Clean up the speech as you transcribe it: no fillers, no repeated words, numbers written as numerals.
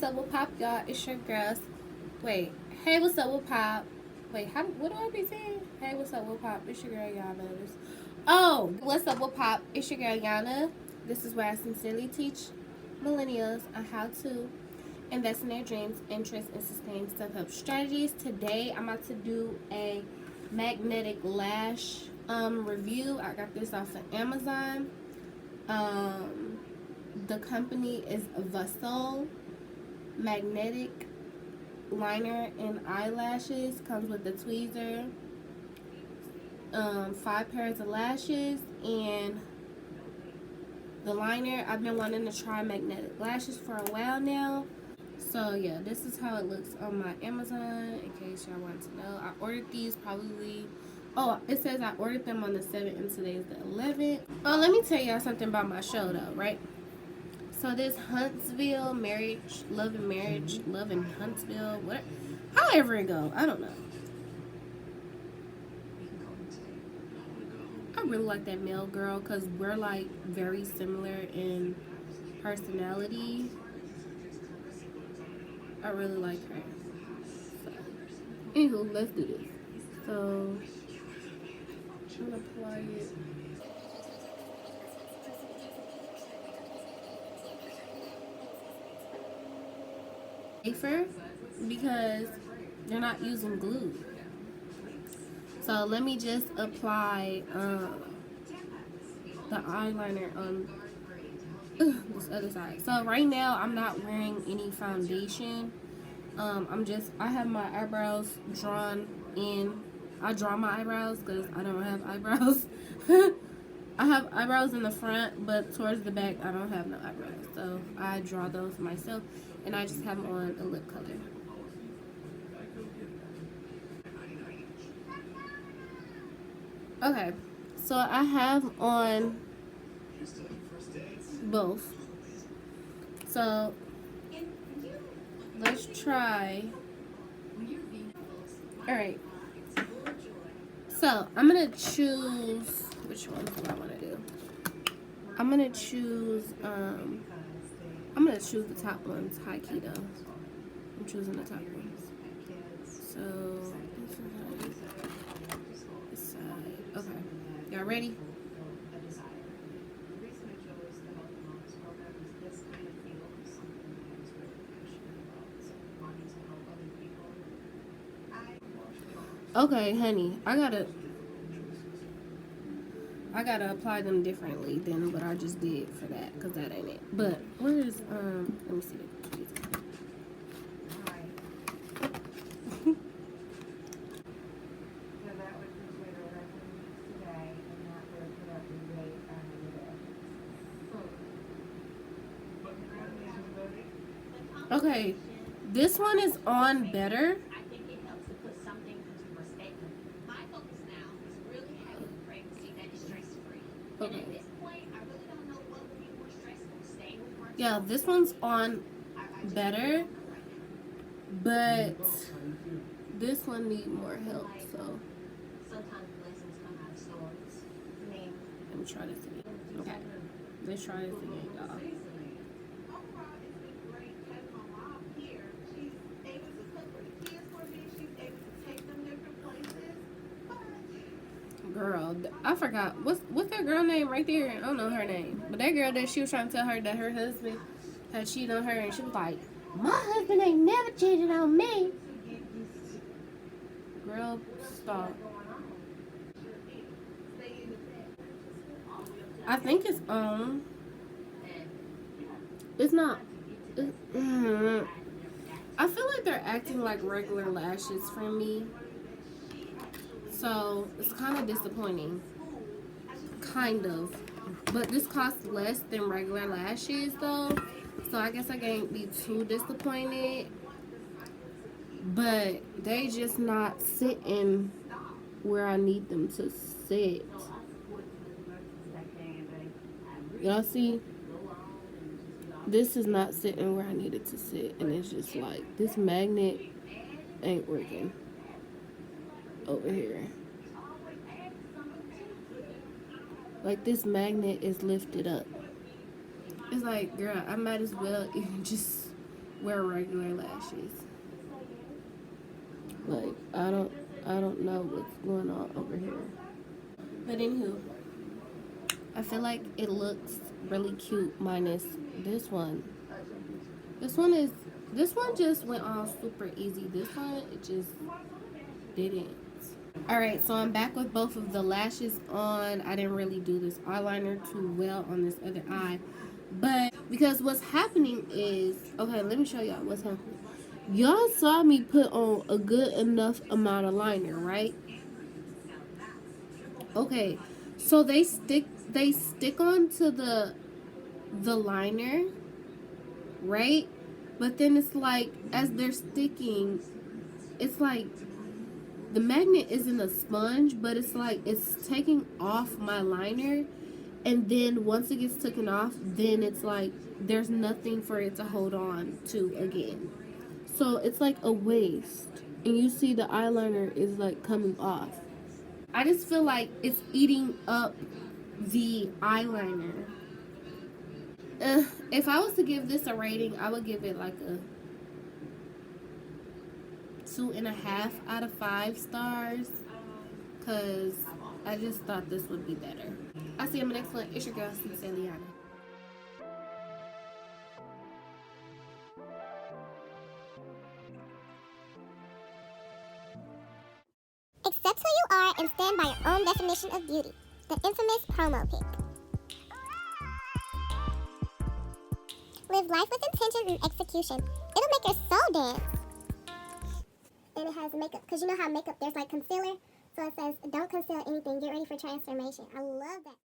up with Pop, y'all? It's your girls. Wait, hey, what's up with Pop? Wait, what do I be saying? Hey, what's up with Pop? It's your girl, y'all know this. Oh, what's up with Pop? It's your girl, Yana. This is where I sincerely teach millennials on how to invest in their dreams, interests, and sustain self-help strategies. Today, I'm about to do a magnetic lash review. I got this off of Amazon. The company is Vessel Magnetic Liner and Eyelashes. Comes with the tweezer, 5 pairs of lashes, and the liner. I've been wanting to try magnetic lashes for a while now. So yeah, this is how it looks on my Amazon, in case y'all want to know. I ordered these probably, oh, it says I ordered them on the 7th and today's the 11th. Oh, let me tell y'all something about my show though, right? So this Huntsville marriage, love and marriage, love in Huntsville, what, however it go, I don't know. I really like that male girl because we're like very similar in personality. I really like her. So, anywho, let's do this. So, I'm gonna apply it. Safer because they're not using glue. So let me just apply the eyeliner on this other side. So right now I'm not wearing any foundation. I have my eyebrows drawn in. I draw my eyebrows because I don't have eyebrows. I have eyebrows in the front, but towards the back I don't have no eyebrows. So I draw those myself, and I just have on a lip color. Okay, so I have on both. So let's try. Alright, so I'm gonna choose, which one do I want to do? I'm gonna choose the top ones, high key though. I'm choosing the top ones. So this side. Okay, y'all ready? Okay, honey, I gotta apply them differently than what I just did for that, because that ain't it. But where is let me see. Okay, this one is on better. Okay. Yeah, this one's on better, but this one needs more help, so let me try this again. Okay, let's try this again, y'all. Girl, I forgot what's that girl name right there. I don't know her name, but that girl that she was trying to tell her that her husband had cheated on her, and she was like, "My husband ain't never cheated on me." Girl, stop. I think it's it's not. I feel like they're acting like regular lashes for me. So it's kind of disappointing. Kind of. But this costs less than regular lashes though. So I guess I can't be too disappointed. But they just not sitting where I need them to sit. Y'all see? This is not sitting where I need it to sit. And it's just like, this magnet ain't working over here. Like, this magnet is lifted up. It's like, girl, I might as well even just wear regular lashes. Like, I don't know what's going on over here. But anywho, I feel like it looks really cute minus this one. This one just went on super easy. This one, it just didn't. Alright, so I'm back with both of the lashes on. I didn't really do this eyeliner too well on this other eye. But because what's happening is, okay, let me show y'all what's happening. Y'all saw me put on a good enough amount of liner, right? Okay, so they stick onto the liner, right? But then it's like, as they're sticking, it's like the magnet isn't a sponge, but it's like it's taking off my liner, and then once it gets taken off, then it's like there's nothing for it to hold on to again. So it's like a waste, and you see the eyeliner is like coming off. I just feel like it's eating up the eyeliner. If I was to give this a rating, I would give it like a 2.5 out of 5 stars, because I just thought this would be better. I'll see you in the next one. It's your girl, Eyeliner. Accept who you are and stand by your own definition of beauty. The infamous promo pic. Live life with intention and execution. It'll make your soul dance. And it has makeup, because you know how makeup, there's like concealer. So it says, don't conceal anything. Get ready for transformation. I love that.